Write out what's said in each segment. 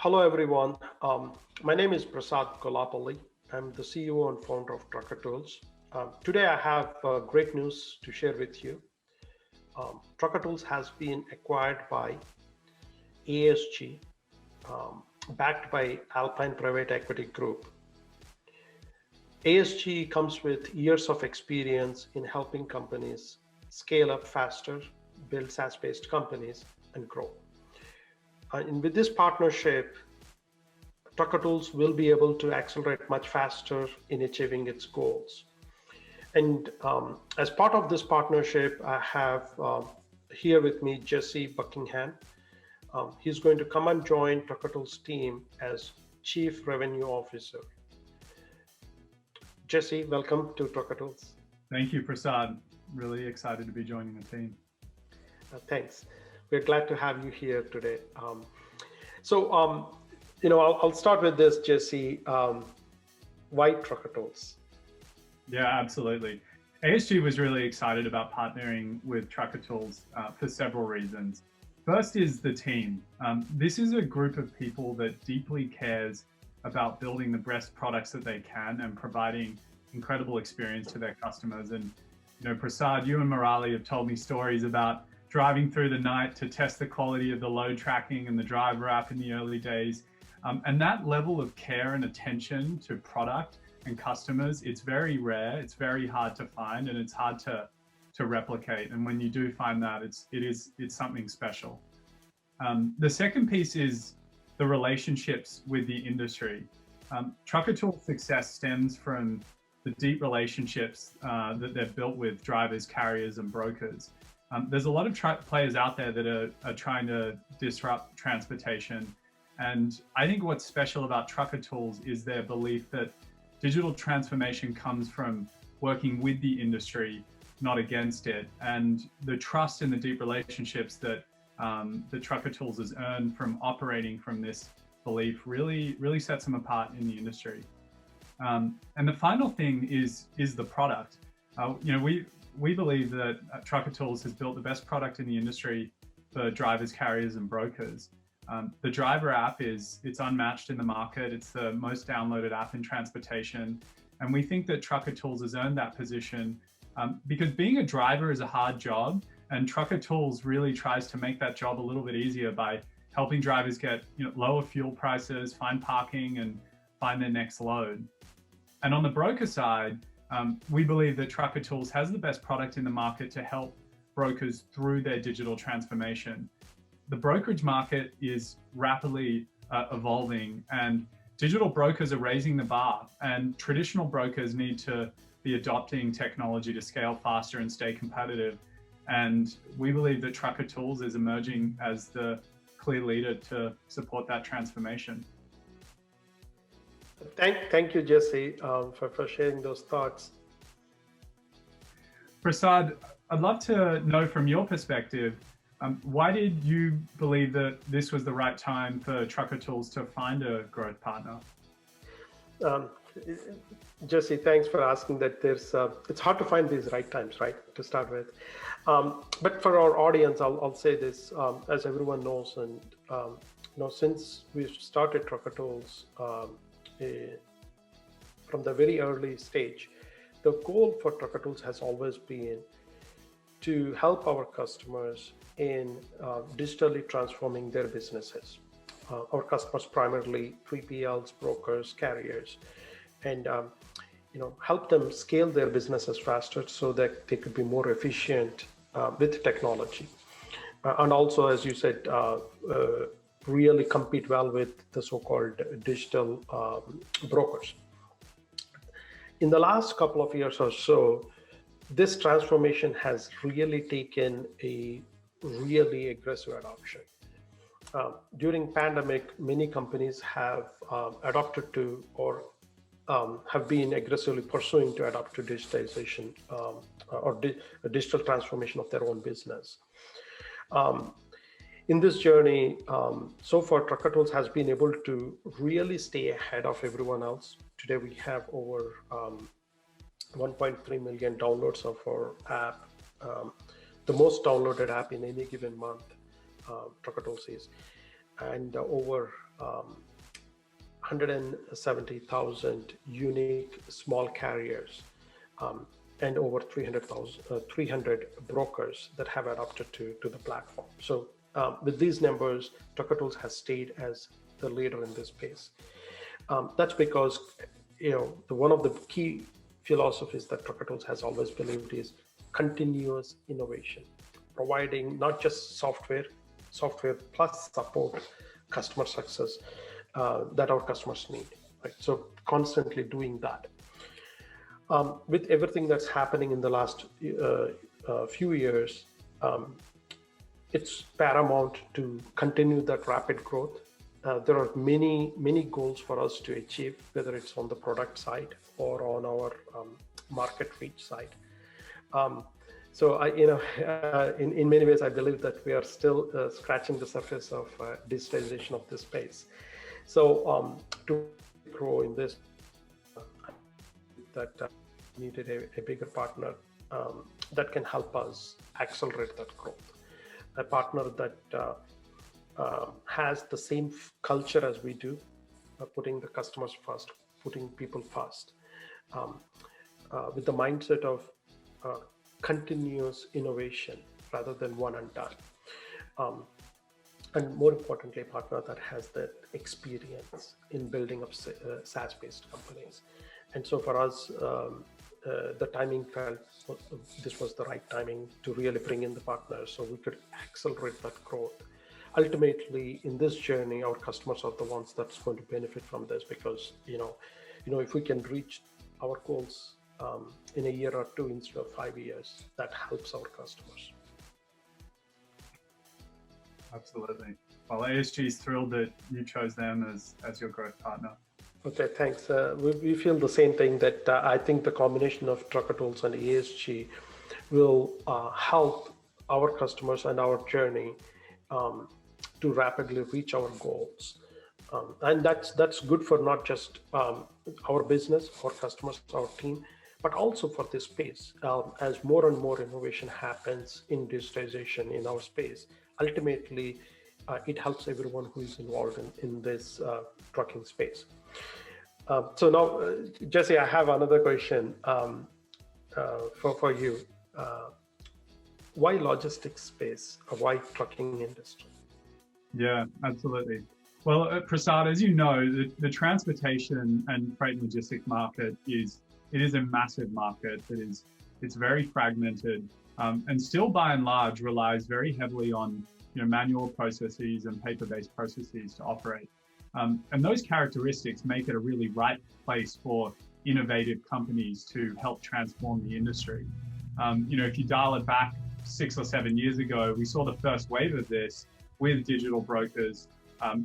Hello, everyone. My name is Prasad Gollapalli. I'm the CEO and founder of Trucker Tools. Today, I have great news to share with you. Trucker Tools has been acquired by ASG, backed by Alpine Private Equity Group. ASG comes with years of experience in helping companies scale up faster, build SaaS-based companies, and grow. And with this partnership, Trucker Tools will be able to accelerate much faster in achieving its goals. And as part of this partnership, I have here with me Jesse Buckingham. He's going to come and join Trucker Tools team as Chief Revenue Officer. Jesse, welcome to Trucker Tools. Thank you, Prasad. Really excited to be joining the team. Thanks. We're glad to have you here today. I'll start with this, Jesse. Why Trucker Tools? Yeah, absolutely. ASG was really excited about partnering with Trucker Tools for several reasons. First is the team. This is a group of people that deeply cares about building the best products that they can and providing incredible experience to their customers. And Prasad, you and Murali have told me stories about driving through the night to test the quality of the load tracking and the driver app in the early days. And that level of care and attention to product and customers, it's very rare, it's very hard to find, and it's hard to replicate. And when you do find that, it's something special. The second piece is the relationships with the industry. Trucker Tools' success stems from the deep relationships that they've built with drivers, carriers, and brokers. There's a lot of players out there that are trying to disrupt transportation. And I think what's special about Trucker Tools is their belief that digital transformation comes from working with the industry, not against it. And the trust and the deep relationships that the Trucker Tools has earned from operating from this belief really sets them apart in the industry. And the final thing is the product. We believe that Trucker Tools has built the best product in the industry for drivers, carriers, and brokers. The driver app it's unmatched in the market. It's the most downloaded app in transportation. And we think that Trucker Tools has earned that position because being a driver is a hard job, and Trucker Tools really tries to make that job a little bit easier by helping drivers get lower fuel prices, find parking, and find their next load. And on the broker side, we believe that Trucker Tools has the best product in the market to help brokers through their digital transformation. The brokerage market is rapidly evolving, and digital brokers are raising the bar, and traditional brokers need to be adopting technology to scale faster and stay competitive. And we believe that Trucker Tools is emerging as the clear leader to support that transformation. Thank you, Jesse, for sharing those thoughts. Prasad, I'd love to know from your perspective, why did you believe that this was the right time for Trucker Tools to find a growth partner? Jesse, thanks for asking that. It's hard to find these right times, right, to start with. But for our audience, I'll say this, as everyone knows, and since we've started Trucker Tools from the very early stage, the goal for Trucker Tools has always been to help our customers in digitally transforming their businesses. Our customers primarily 3PLs, brokers, carriers, and help them scale their businesses faster so that they could be more efficient with technology. And also, as you said, really compete well with the so-called digital brokers. In the last couple of years or so, this transformation has really taken a really aggressive adoption. During pandemic, many companies have adopted to or have been aggressively pursuing to adapt to digitization or digital transformation of their own business. In this journey, so far, Trucker Tools has been able to really stay ahead of everyone else. Today, we have over 1.3 million downloads of our app, the most downloaded app in any given month, Trucker Tools is, and over 170,000 unique small carriers, and over 300 brokers that have adopted to the platform. So with these numbers, Trucker Tools has stayed as the leader in this space. That's because one of the key philosophies that Trucker Tools has always believed is continuous innovation, providing not just software plus support, customer success that our customers need. Right? So constantly doing that. With everything that's happening in the last few years, it's paramount to continue that rapid growth. There are many goals for us to achieve, whether it's on the product side or on our market reach side. So in many ways, I believe that we are still scratching the surface of digitalization of this space. So to grow in this, that needed a bigger partner that can help us accelerate that growth. A partner that has the same culture as we do, putting the customers first, putting people first, with the mindset of continuous innovation rather than one and done. And more importantly, a partner that has that experience in building up SaaS-based companies. And so for us, the timing felt this was the right timing to really bring in the partners so we could accelerate that growth. Ultimately, in this journey, our customers are the ones that's going to benefit from this, because if we can reach our goals in a year or two instead of 5 years, that helps our customers. Absolutely. Well, ASG is thrilled that you chose them as your growth partner. Okay, thanks. We feel the same thing, that I think the combination of Trucker Tools and ASG will help our customers and our journey to rapidly reach our goals. And that's good for not just our business, our customers, our team, but also for this space. As more and more innovation happens in digitization in our space, ultimately, it helps everyone who is involved in this trucking space. So now, Jesse, I have another question for you. Why logistics space? Or why trucking industry? Yeah, absolutely. Well, Prasad, as you know, the transportation and freight and logistics market is a massive market it's very fragmented, and still by and large relies very heavily on manual processes and paper-based processes to operate. And those characteristics make it a really right place for innovative companies to help transform the industry. If you dial it back 6 or 7 years ago, we saw the first wave of this with digital brokers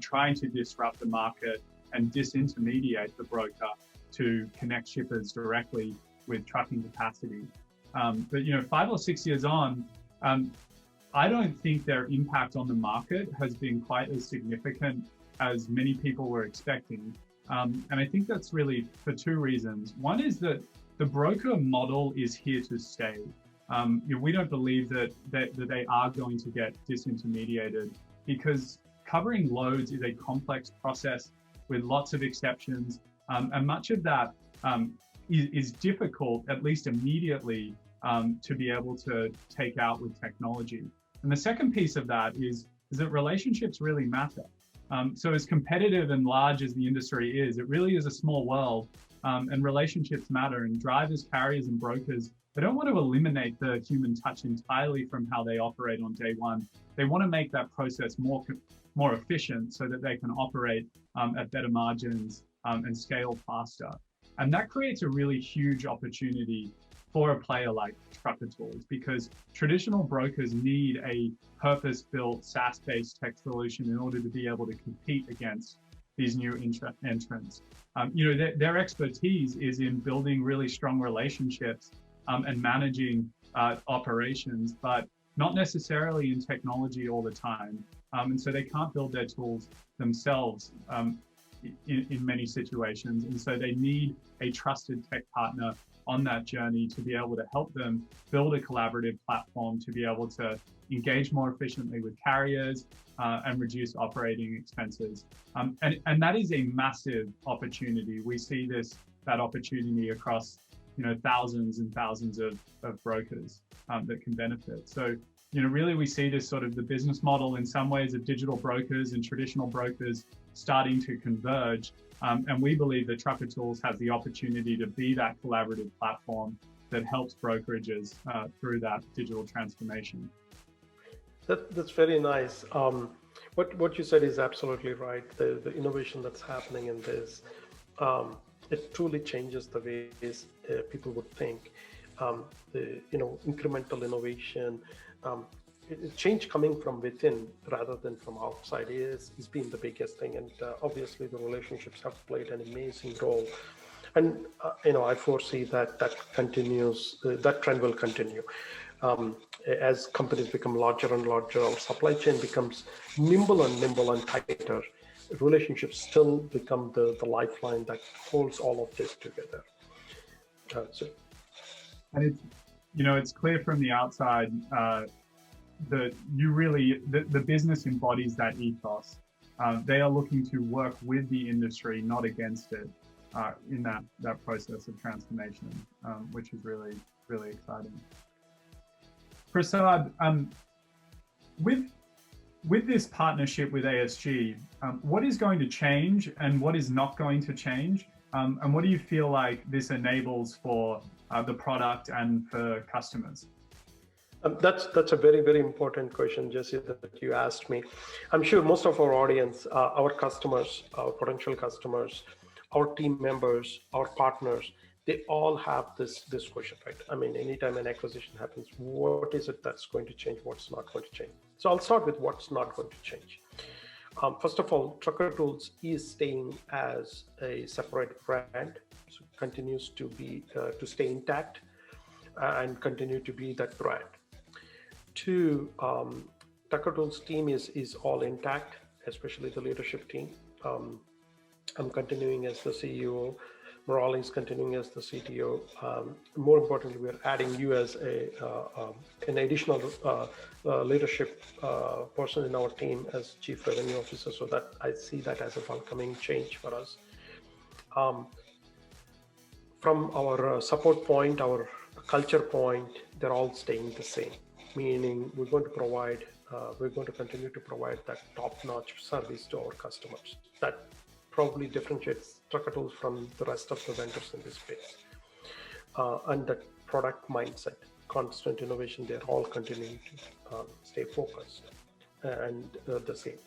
trying to disrupt the market and disintermediate the broker to connect shippers directly with trucking capacity. But 5 or 6 years on, I don't think their impact on the market has been quite as significant as many people were expecting. And I think that's really for 2 reasons. One is that the broker model is here to stay. We don't believe that they are going to get disintermediated, because covering loads is a complex process with lots of exceptions, and much of that is difficult, at least immediately, to be able to take out with technology. And the second piece of that is that relationships really matter. So as competitive and large as the industry is, it really is a small world, and relationships matter. And drivers, carriers, and brokers, they don't want to eliminate the human touch entirely from how they operate on day one. They want to make that process more efficient so that they can operate at better margins and scale faster. And that creates a really huge opportunity for a player like Trucker Tools, because traditional brokers need a purpose-built SaaS-based tech solution in order to be able to compete against these new entrants. Their expertise is in building really strong relationships and managing operations, but not necessarily in technology all the time. And so they can't build their tools themselves in many situations. And so they need a trusted tech partner on that journey to be able to help them build a collaborative platform to be able to engage more efficiently with carriers and reduce operating expenses. And that is a massive opportunity. We see that opportunity across thousands and thousands of brokers that can benefit. So really we see this sort of the business model in some ways of digital brokers and traditional brokers starting to converge. And we believe that Trucker Tools has the opportunity to be that collaborative platform that helps brokerages through that digital transformation. That's very nice. What you said is absolutely right. The innovation that's happening in this, it truly changes the ways people would think. The incremental innovation, change coming from within rather than from outside is been the biggest thing. And obviously the relationships have played an amazing role. And I foresee that continues. That trend will continue. As companies become larger and larger, our supply chain becomes nimble and tighter. Relationships still become the lifeline that holds all of this together. And it's clear from the outside that the business embodies that ethos. They are looking to work with the industry, not against it, in that process of transformation, which is really, really exciting. Prasad, with this partnership with ASG, what is going to change and what is not going to change? And what do you feel like this enables for the product and for customers? That's a very, very important question, Jesse, that you asked me. I'm sure most of our audience, our customers, our potential customers, our team members, our partners, they all have this question, right? I mean, anytime an acquisition happens, what is it that's going to change? What's not going to change? So I'll start with what's not going to change. First of all, Trucker Tools is staying as a separate brand, so continues to be to stay intact and continue to be that brand. Two, Trucker Tools team is all intact, especially the leadership team. I'm continuing as the CEO. Morale is continuing as the CTO. More importantly, we're adding you as an additional leadership person in our team as Chief Revenue Officer, so that I see that as a welcoming change for us. From our support point, our culture point, they're all staying the same, meaning we're going to continue to provide that top-notch service to our customers. That probably differentiates Trucker Tools from the rest of the vendors in this space. And that product mindset, constant innovation, they're all continuing to stay focused and the same.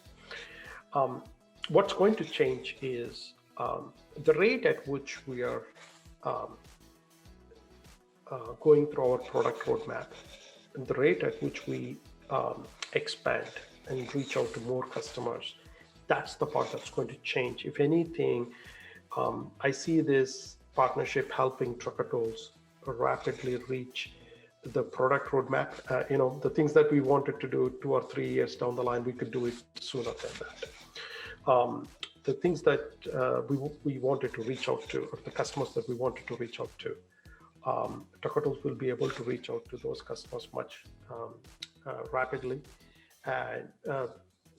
What's going to change is the rate at which we are going through our product roadmap and the rate at which we expand and reach out to more customers. That's the part that's going to change. If anything, I see this partnership helping Trucker Tools rapidly reach the product roadmap. The things that we wanted to do 2 or 3 years down the line, we could do it sooner than that. The things that we wanted to reach out to, or the customers that we wanted to reach out to, Trucker Tools will be able to reach out to those customers much rapidly and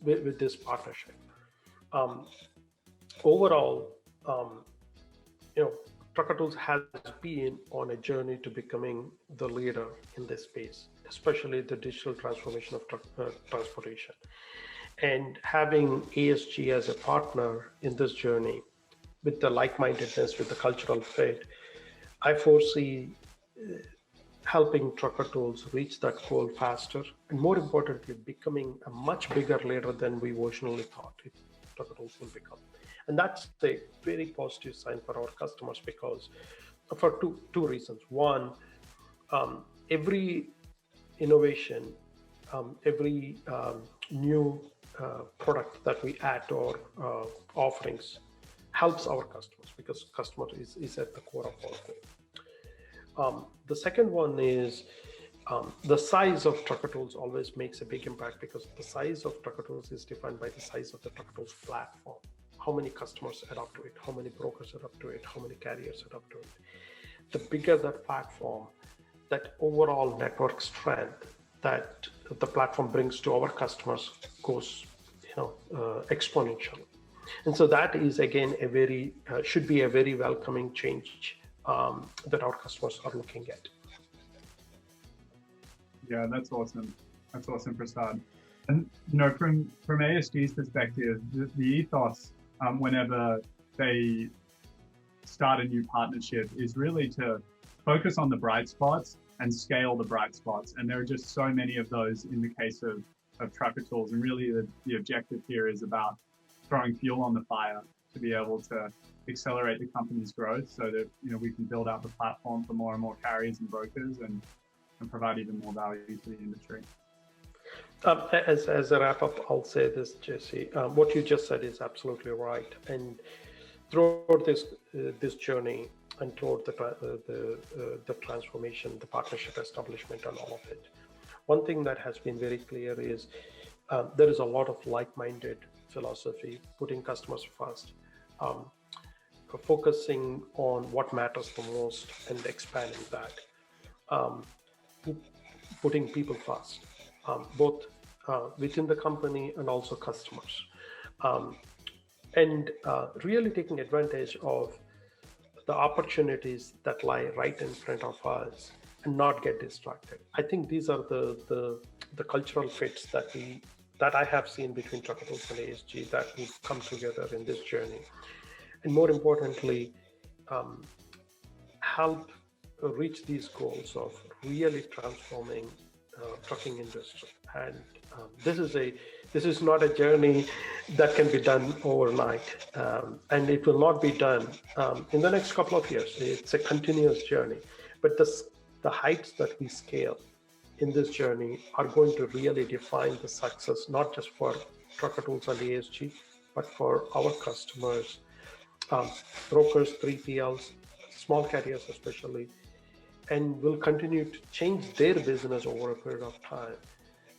with this partnership. Overall, Trucker Tools has been on a journey to becoming the leader in this space, especially the digital transformation of transportation. And having ASG as a partner in this journey, with the like-mindedness, with the cultural fit, I foresee helping Trucker Tools reach that goal faster, and more importantly, becoming a much bigger leader than we originally thought Trucker Tools will become. And that's a very positive sign for our customers, because for two reasons. One, every innovation, every new product that we add to our offerings helps our customers, because customer is at the core of our thing. The second one is the size of Trucker Tools always makes a big impact, because the size of Trucker Tools is defined by the size of the Trucker Tools platform. How many customers adopt to it, how many brokers adopt to it, how many carriers adopt to it. the bigger that platform, that overall network strength that the platform brings to our customers goes, exponential. And so that is again a very should be a very welcoming change that our customers are looking at. Yeah, that's awesome. That's awesome, Prasad. And from ASG's perspective, the ethos whenever they start a new partnership is really to focus on the bright spots and scale the bright spots. And there are just so many of those in the case of Trucker Tools. And really the objective here is about throwing fuel on the fire to be able to accelerate the company's growth so that we can build out the platform for more and more carriers and brokers and provide even more value to the industry. As a wrap up, I'll say this, Jesse. What you just said is absolutely right. And throughout this journey and throughout the transformation, the partnership establishment, and all of it, one thing that has been very clear is there is a lot of like-minded philosophy, putting customers first, focusing on what matters the most and expanding that, putting people first, both within the company and also customers, and really taking advantage of the opportunities that lie right in front of us and not get distracted. I think these are the cultural fits that I have seen between Trucker Tools and ASG that would come together in this journey, and more importantly, help reach these goals of really transforming trucking industry. And this is not a journey that can be done overnight, and it will not be done in the next couple of years. It's a continuous journey, but the heights that we scale in this journey are going to really define the success, not just for Trucker Tools and ASG, but for our customers, brokers, 3PLs, small carriers especially, and will continue to change their business over a period of time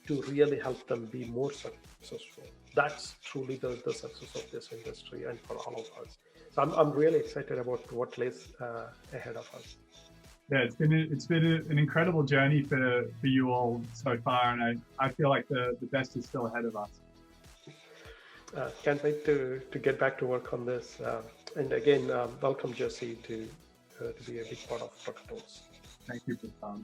to really help them be more successful. That's truly the success of this industry and for all of us. So I'm really excited about what lays ahead of us. Yeah, it's been an incredible journey for you all so far, and I feel like the best is still ahead of us. Can't wait to get back to work on this. And again, welcome Jesse to be a big part of Trucker Tools. Thank you, Prasad.